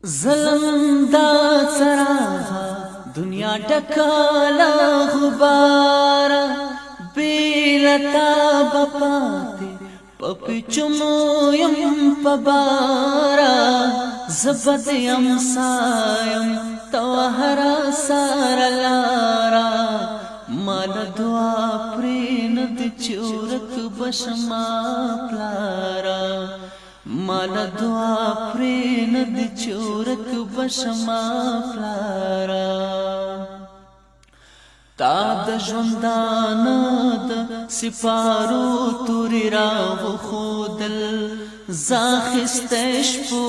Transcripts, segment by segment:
ظلم دا څراغه دنیا ډکاله غباره بیلتا بپاته پپچمو یم پبارا زبد یم سایم توهرا سارلارا مال دعا پریند چورک بشما پلارا مال دعا پریند چورک بشما پلارا تا د ژوندان د سپارو توري راو خودل زاخستش پو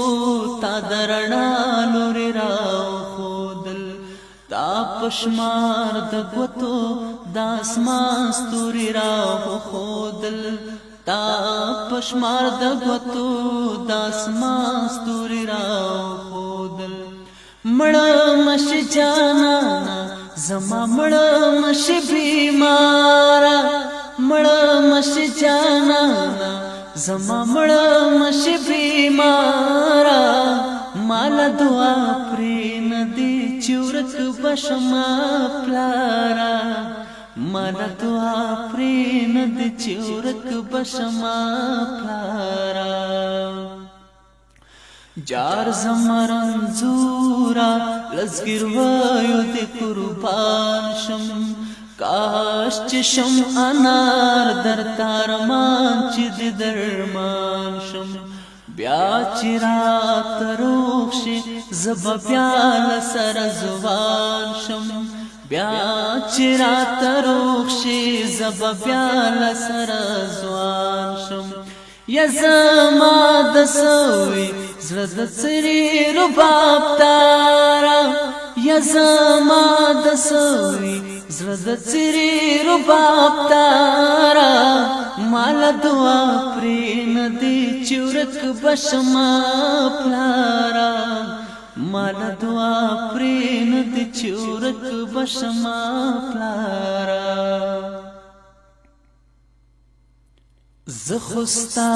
تا درنا لوري راو خودل تا پشمار د غوتو د اسمان ستوري راو خودل تا پشمار د غوتو د اسمان ستوري راو خودل مړ مش جانا زما مړه مش بیمارا مړه مش جانا زما مړه مش بیمارا مال دعا پرین دی چورک بشما پلارا مال دعا پرین دی چورک بشما پلارا جار زمرن زورا لزگر وایو دی قربان شم کاش چشم انار در تارمان چی دی درمان شم بیا چی رات روخشی زب بیال سر زوان شم بیا چی رات روخشی زب بیال سر زوان شم یا زما دسوی زړه سری رباب تارا یا زما دسوی زړه سری رباب تارا مال دعا پرین دی چورک بشما پلارا مال دعا پرین دی چورک بشما پلارا زخستا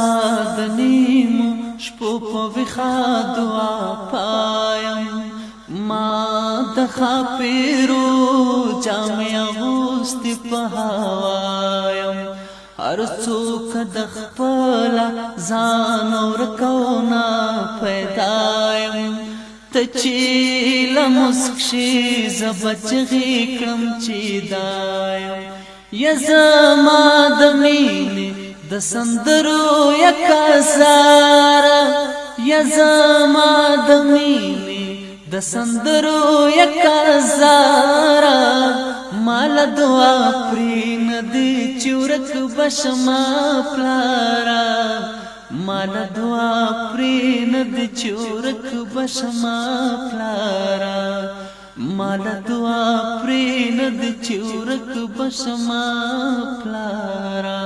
دنیمو شپو پا وخا دعا پایم ما دخا پیرو جامع غوستی پا هوایم هر چوک دخپلا زانو رکونا پیدایم تچیل مسکشی زبچغی کم چی دایم یزما دمینی د سندرو یکا زارا یزما دمینی د سندرو یکا زارا مال دعا پرین دی چورک بشما پلارا مال دعا پرین دی چورک بشما پلارا مال دعا پرین دی چورک بشما پلارا